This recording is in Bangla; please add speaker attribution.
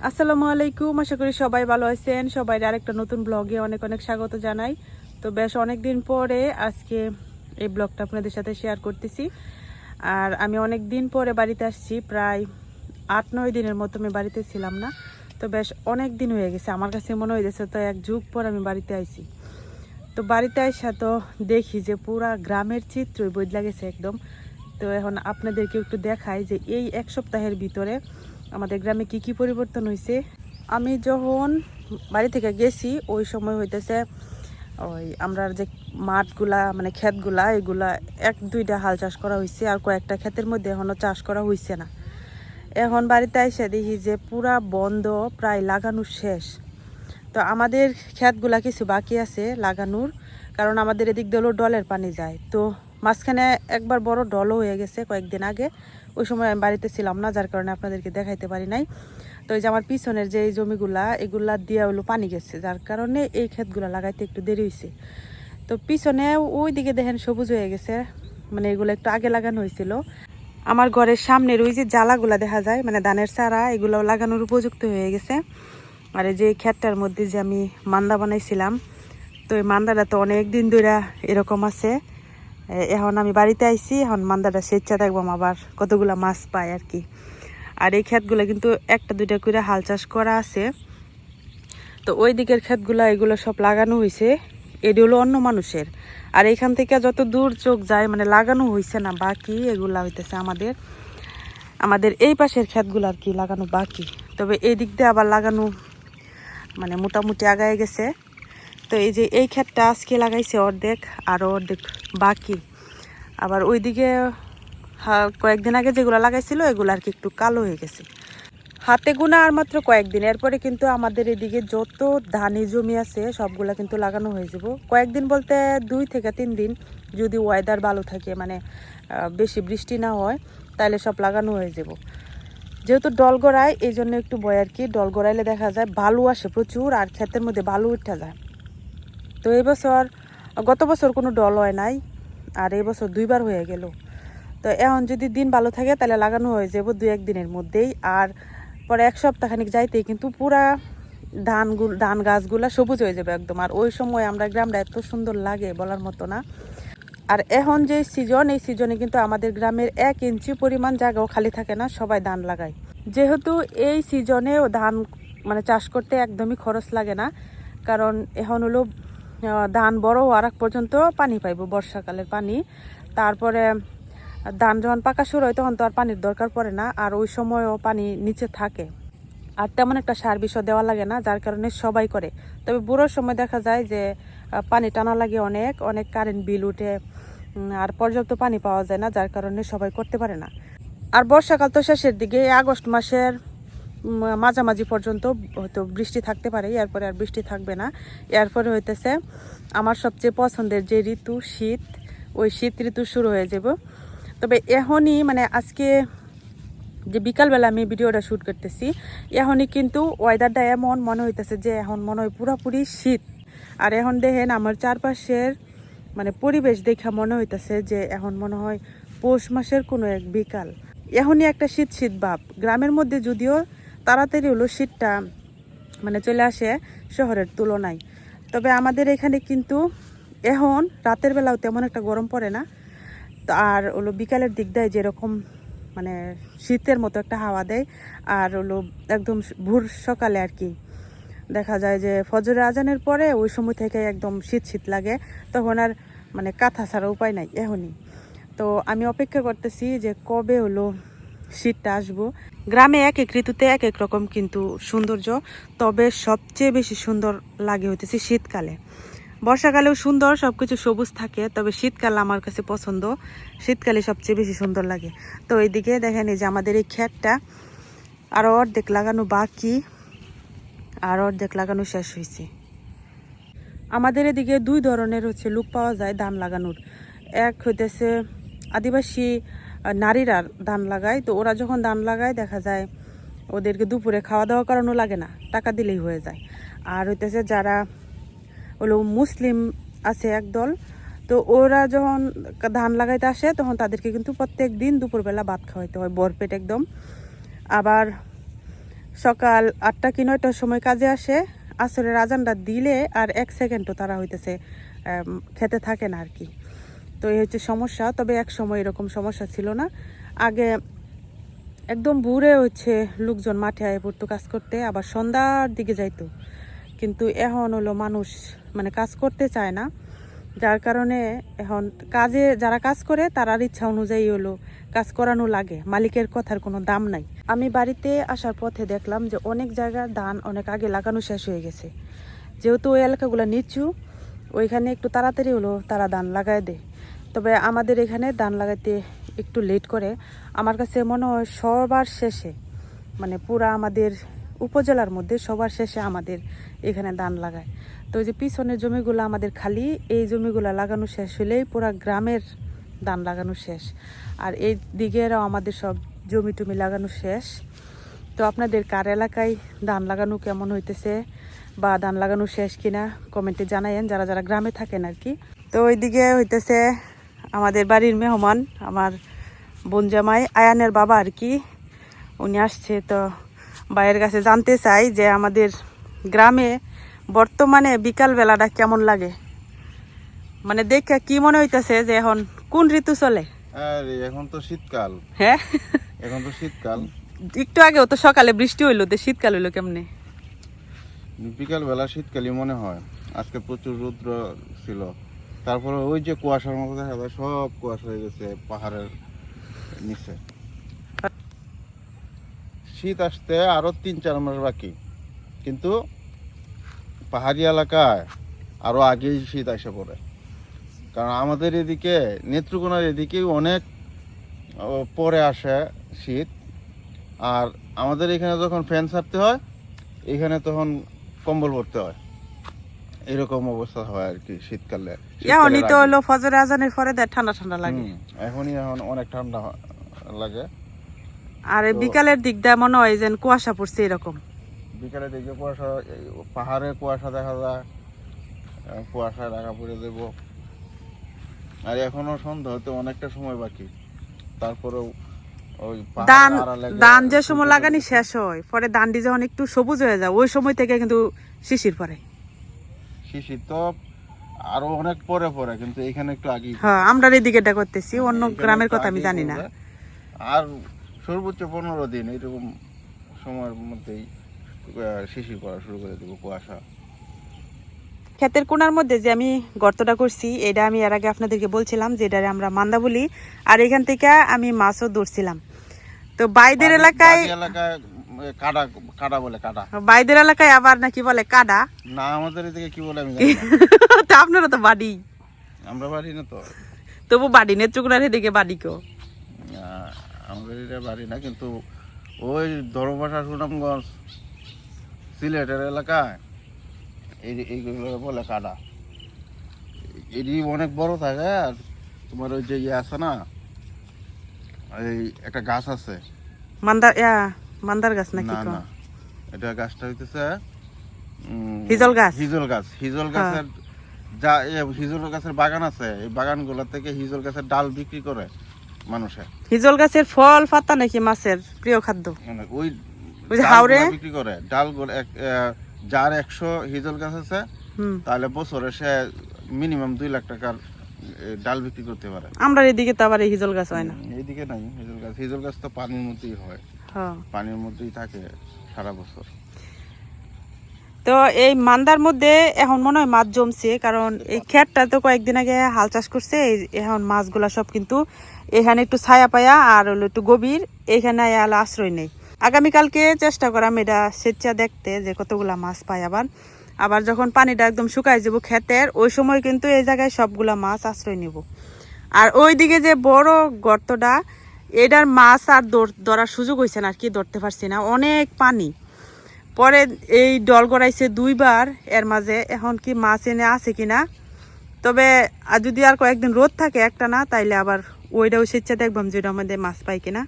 Speaker 1: আসসালামু আলাইকুম, আশা করি সবাই ভালো আছেন। সবাই আরেকটা নতুন ব্লগে অনেক অনেক স্বাগত জানাই। তো বেশ অনেক দিন পরে আজকে এই ব্লগটা আপনাদের সাথে শেয়ার করতেছি। আর আমি অনেক দিন পরে বাড়িতে আসছি, প্রায় 8-9 দিনের মতো আমি বাড়িতে ছিলাম না। তো বেশ অনেক দিন হয়ে গেছে, আমার কাছে মনে হয়েছে তো এক যুগ পর আমি বাড়িতে আইছি। তো বাড়িতে আইসা তো দেখি যে পুরা গ্রামের চিত্রই বদলে গেছে একদম। তো এখন আপনাদেরকে একটু দেখাই যে এই এক সপ্তাহের ভিতরে আমাদের গ্রামে কি কি পরিবর্তন হয়েছে। আমি যখন বাড়ি থেকে গেছি ওই সময় হইতেছে ওই আমরা যে মাঠগুলা মানে ক্ষেতগুলা এগুলা 1-2টা হাল চাষ করা হয়েছে, আর কয়েকটা ক্ষেতের মধ্যে এখনও চাষ করা হয়েছে না। এখন বাড়িতে এসে দেখি যে পুরা বন্ধ, প্রায় লাগানো শেষ। তো আমাদের ক্ষেতগুলা কিছু বাকি আছে লাগানোর, কারণ আমাদের এদিক দিয়েও ডলের পানি যায়। তো মাঝখানে একবার বড় ডলও হয়ে গেছে কয়েকদিন আগে, ওই সময় আমি বাড়িতে ছিলাম না, যার কারণে আপনাদেরকে দেখাইতে পারি নাই। তো এই যে আমার পিছনের যে এই জমিগুলা এগুলা দিয়ে হলো পানি গেছে, যার কারণে এই ক্ষেতগুলা লাগাইতে একটু দেরি হয়েছে। তো পিছনে ওই দিকে দেখেন সবুজ হয়ে গেছে, মানে এগুলো একটু আগে লাগানো হয়েছিল। আমার ঘরের সামনের ওই যে জ্বালাগুলা দেখা যায় মানে ধানের চারা, এগুলো লাগানোর উপযুক্ত হয়ে গেছে। আর এই যে ক্ষেতটার মধ্যে যে আমি মান্দা বানাইছিলাম, তো এই মান্দাটা তো অনেক দিন ধরে এরকম আছে। এখন আমি বাড়িতে আইছি, এখন মান্দাটা স্বেচ্ছা দেখবাম আবার কতগুলা মাছ পায় আর কি। আর এই ক্ষেতগুলো কিন্তু 1-2টা করে হাল চাষ করা আছে। তো ওই দিকের ক্ষেতগুলা এগুলো সব লাগানো হয়েছে, এটি হলো অন্য মানুষের। আর এখান থেকে যত দূর চোখ যায় মানে লাগানো হয়েছে না, বাকি এগুলা হইতেছে আমাদের আমাদের এই পাশের ক্ষেতগুলো আর কি লাগানো বাকি। তবে এই দিক দিয়ে আবার লাগানো মানে মোটামুটি আগায় গেছে। তো এই যে এই ক্ষেতটা আজকে লাগাইছে অর্ধেক, আরও অর্ধেক বাকি। আবার ওইদিকে কয়েকদিন আগে যেগুলো লাগাইছিল এগুলো আর কি একটু কালো হয়ে গেছে। হাতে গোনা আর মাত্র কয়েকদিন, এরপরে কিন্তু আমাদের এদিকে যত ধানি জমি আছে সবগুলা কিন্তু লাগানো হয়ে যাব। কয়েকদিন বলতে 2 থেকে 3 দিন, যদি ওয়েদার ভালো থাকে মানে বেশি বৃষ্টি না হয়, তাহলে সব লাগানো হয়ে যাব। যেহেতু ডল গড়ায় এই জন্য একটু ভয় আর কি, ডল গড়াইলে দেখা যায় বালু আসে প্রচুর, আর ক্ষেতের মধ্যে বালু উঠে যায়। তো এই বছর, গত বছর কোনো ডল হয় নাই, আর এই বছর 2বার হয়ে গেল। তো এখন যদি দিন ভালো থাকে তাহলে লাগানো হয়ে যাব 2-1 দিনের মধ্যেই। আর পরে 1 সপ্তাহখানিক যাইতেই কিন্তু পুরা ধান গাছগুলা সবুজ হয়ে যাবে একদম। আর ওই সময় আমরা গ্রামটা এত সুন্দর লাগে বলার মতো না। আর এখন যে সিজন, এই সিজনে কিন্তু আমাদের গ্রামের 1 ইঞ্চি পরিমাণ জায়গাও খালি থাকে না, সবাই ধান লাগায়। যেহেতু এই সিজনেও ধান মানে চাষ করতে একদমই খরচ লাগে না, কারণ এখন হলো ধান বড় হওয়ার আগ পর্যন্ত পানি পাইব, বর্ষাকালের পানি। তারপরে ধান যখন পাকা শুরু হয় তখন তো আর পানির দরকার পড়ে না, আর ওই সময়ও পানি নিচে থাকে। আর তেমন একটা সার বিষও দেওয়া লাগে না, যার কারণে সবাই করে। তবে বুড়োর সময় দেখা যায় যে পানি টানা লাগে, অনেক অনেক কারেন্ট বিল উঠে, আর পর্যাপ্ত পানি পাওয়া যায় না, যার কারণে সবাই করতে পারে না। আর বর্ষাকাল তো শেষের দিকে, আগস্ট মাসের মাঝামাঝি পর্যন্ত হয়তো বৃষ্টি থাকতে পারে, এরপরে আর বৃষ্টি থাকবে না। এরপরে হইতেছে আমার সবচেয়ে পছন্দের যে ঋতু শীত, ওই শীত ঋতু শুরু হয়ে যাব। তবে এখনই মানে আজকে যে বিকালবেলা আমি ভিডিওটা শ্যুট করতেছি, এখনই কিন্তু ওয়েদারটা এমন মনে হইতেছে যে এখন মনে হয় পুরোপুরি শীত। আর এখন দেখেন আমার চারপাশের মানে পরিবেশ দেখা মনে হইতেছে যে এখন মনে হয় পৌষ মাসের কোনো এক বিকাল। এখনই একটা শীত শীত ভাব গ্রামের মধ্যে, যদিও তাড়াতাড়ি হলো শীতটা মানে চলে আসে শহরের তুলনায়। তবে আমাদের এখানে কিন্তু এখন রাতের বেলাও তেমন একটা গরম পড়ে না। তো আর হলো বিকালের দিক দেয় যেরকম মানে শীতের মতো একটা হাওয়া দেয়। আর হলো একদম ভোর সকালে আর কি দেখা যায় যে ফজরের আজানের পরে ওই সময় থেকে একদম শীত শীত লাগে, তখন আর মানে কাঁথা ছাড়া উপায় নাই এখনই। তো আমি অপেক্ষা করতেছি যে কবে হলো শীতটা আসবো। গ্রামে এক এক ঋতুতে এক এক রকম কিন্তু সৌন্দর্য, তবে সবচেয়ে বেশি সুন্দর লাগে হইতেছে শীতকালে। বর্ষাকালেও সুন্দর, সবকিছু সবুজ থাকে, তবে শীতকাল আমার কাছে পছন্দ, শীতকালে সবচেয়ে বেশি সুন্দর লাগে। তো এইদিকে দেখেন এই যে আমাদের এই ক্ষেতটা আরও অর্ধেক লাগানো বাকি, আর অর্ধেক লাগানো শেষ হয়েছে। আমাদের এদিকে 2 ধরনের হচ্ছে লোক পাওয়া যায় ধান লাগানোর। এক হইতেছে আদিবাসী নারীরা ধান লাগায়, তো ওরা যখন ধান লাগায় দেখা যায় ওদেরকে দুপুরে খাওয়া দাওয়া করানো লাগে না, টাকা দিলেই হয়ে যায়। আর হইতেছে যারা হলো মুসলিম আছে একদল, তো ওরা যখন ধান লাগাইতে আসে তখন তাদেরকে কিন্তু প্রত্যেক দিন দুপুরবেলা ভাত খাওয়াইতে হয় ভরপেট একদম। আবার সকাল 8টা কি 9টার সময় কাজে আসে, আসরের আজানটা দিলে আর 1 সেকেন্ডও তারা হইতেছে খেতে থাকে না আর কি। তো এই হচ্ছে সমস্যা। তবে এক সময় এরকম সমস্যা ছিল না। আগে একদম ভোরে হচ্ছে লোকজন মাঠে আয় পড়তো কাজ করতে, আবার সন্ধ্যার দিকে যাইতো। কিন্তু এখন হলো মানুষ মানে কাজ করতে চায় না, যার কারণে এখন কাজে যারা কাজ করে তারার ইচ্ছা অনুযায়ী হলো কাজ করানো লাগে, মালিকের কথার কোনো দাম নাই। আমি বাড়িতে আসার পথে দেখলাম যে অনেক জায়গার ধান অনেক আগে লাগানো শেষ হয়ে গেছে। যেহেতু ওই এলাকাগুলো নিচু, ওইখানে একটু তাড়াতাড়ি হলো তারা ধান লাগায় দেয়। তবে আমাদের এখানে ধান লাগাইতে একটু লেট করে। আমার কাছে মনে হয় সবার শেষে, মানে পুরা আমাদের উপজেলার মধ্যে সবার শেষে আমাদের এখানে ধান লাগায়। তো ওই যে পিছনের জমিগুলো আমাদের খালি, এই জমিগুলো লাগানো শেষ হলেই পুরা গ্রামের ধান লাগানো শেষ। আর এই দিকেরও আমাদের সব জমি টমি লাগানো শেষ। তো আপনাদের কার এলাকায় ধান লাগানো কেমন হইতেছে বা ধান লাগানো শেষ কিনা কমেন্টে জানাইয়েন, যারা যারা গ্রামে থাকেন আর কি। তো ওইদিকে হইতেছে আমাদের বাড়ির মেহমান, আমার বোন জামাই আয়ানের বাবা আর কি, উনি আসছে। তো ভাইয়ের কাছে জানতে চাই যে আমাদের গ্রামে বর্তমানে বিকাল বেলাটা কেমন লাগে, মানে দেখে কি মনে হইতেছে যে এখন কোন ঋতু চলে?
Speaker 2: আরে এখন তো শীতকাল।
Speaker 1: হ্যাঁ,
Speaker 2: এখন তো শীতকাল।
Speaker 1: একটু আগেও তো সকালে বৃষ্টি হইলো, তো শীতকাল হইলো কেমনে?
Speaker 2: বিকাল বেলা শীতকালই মনে হয়। আজকে প্রচুর রৌদ্র ছিল, তারপরে ওই যে কুয়াশার মতো দেখা যায়, সব কুয়াশা হয়ে গেছে পাহাড়ের নিচে। শীত আসতে আরো 3-4 মাস বাকি, কিন্তু পাহাড়ি এলাকায় আরো আগেই শীত এসে পড়ে। কারণ আমাদের এদিকে নেত্রকোনার এদিকে অনেক পরে আসে শীত। আর আমাদের এখানে যখন ফ্যান ছাড়তে হয়, এখানে তখন কম্বল পরতে হয়, এরকম অবস্থা হয় আর কি শীতকালে।
Speaker 1: এখনই তো হলো ফজরের আজানের পরে দেয় ঠান্ডা ঠান্ডা লাগে।
Speaker 2: এখন অনেক ঠান্ডা লাগে।
Speaker 1: আর বিকালের দিক দিয়ে মনে হয় যেন কুয়াশা পড়ছে এরকম।
Speaker 2: বিকালে দিকে কুয়াশা, পাহাড়ে কুয়াশা দেখা যায়, কুয়াশায় ঢাকা পড়ে দেব। আর এখনো সন্ধ্যা হতে অনেকটা সময় বাকি, তারপরেও ওই
Speaker 1: ধান যে সময় লাগানি শেষ হয়, পরে ধানটি যখন একটু সবুজ হয়ে যায়, ওই সময় থেকে কিন্তু শিশির পড়ে।
Speaker 2: শিশির তো আরো অনেক পরে পরে, কিন্তু এখানে একটু আগে।
Speaker 1: হ্যাঁ, আমরা এদিকে এটা করতেছি, অন্য গ্রামের কথা আমি জানি না।
Speaker 2: আর সর্বোচ্চ 15 দিন এরকম সময়ের মধ্যেই শিশির পড়া শুরু করে দেবো, কুয়াশা।
Speaker 1: ক্ষেতের কোনার মধ্যে যে আমি গর্তটা করছি, এটা আমি এর আগে আপনাদেরকে বলছিলাম যে এটারে আমরা মান্দা বলি। আর এখান থেকে আমি মাছও ধরছিলাম। তো বাইদের এলাকায়
Speaker 2: কাডা, কাডা বলে, কাডা।
Speaker 1: বাইদের এলাকায় আবার নাকি বলে কাডা।
Speaker 2: না, আমাদের এদিকে কি বলে আমি জানি না।
Speaker 1: তো আপনারা তো বাড়ি,
Speaker 2: আমরা বাড়ি না তো।
Speaker 1: তবু বাড়ি, নেত্রকোনার এদিকে বাড়ি কেউ?
Speaker 2: আমাদের এটা বাড়ি না, কিন্তু ওই ধর্মপাশা, সুনামগঞ্জ, সিলেটের এলাকায় এইগুলো বলে কাডা। এটি অনেক বড় থাকে। আর তোমার ওই যে আছে না, এই একটা গাছ আছে,
Speaker 1: মান্দার গাছ নাকি?
Speaker 2: না, এটা গাছটা হইতেছে
Speaker 1: হিজল গাছ।
Speaker 2: হিজল গাছ। হিজল গাছের হিজল গাছের বাগান আছে। এই বাগানগুলো থেকে হিজল গাছের ডাল বিক্রি করে মানুষে।
Speaker 1: হিজল গাছের ফল পাতা নাকি মাছের প্রিয় খাদ্য?
Speaker 2: ওই
Speaker 1: হাওড়ে
Speaker 2: বিক্রি করে ডালগুলো। যার 100 হিজল গাছ আছে, তাহলে বছরে সে মিনিমাম 2 লাখ টাকার ডাল বিক্রি করতে পারে।
Speaker 1: আমরা এদিকে তো আবার হিজল গাছ হয় না।
Speaker 2: এইদিকে নাই হিজল গাছ। হিজল গাছ তো পানির মধ্যেই হয়, পানির মধ্যেই থাকে সারা বছর।
Speaker 1: তো এই মান্দার মধ্যে এখন মনে হয় মাছ জমছে, কারণ এই ক্ষেতটা তো কয়েকদিন আগে হাল চাষ করছে। এখন মাছগুলা সব কিন্তু এখানে একটু ছায়া পায়া আর হলো একটু গভীর, এখানে আশ্রয় নেই। আগামীকালকে চেষ্টা করাম এটা স্বেচ্ছা দেখতে যে কতগুলা মাছ পাই। আবার যখন পানিটা একদম শুকাই যাব ক্ষেতের, ওই সময় কিন্তু এই জায়গায় সবগুলা মাছ আশ্রয় নিব। আর ওইদিকে যে বড় গর্তটা, এটার মাছ আর ধরার সুযোগ হয়েছে না আর কি, ধরতে পারছি না, অনেক পানি। পরে এই ডল গড়াইছে 2 বার এর মাঝে, এখন কি মাছ এনে আছে কিনা। তবে যদি আর কয়েকদিন রোদ থাকে একটা না, তাইলে আবার ওইটাও স্বেচ্ছা দেখবাম যে ওইটার মধ্যে মাছ পাই কিনা।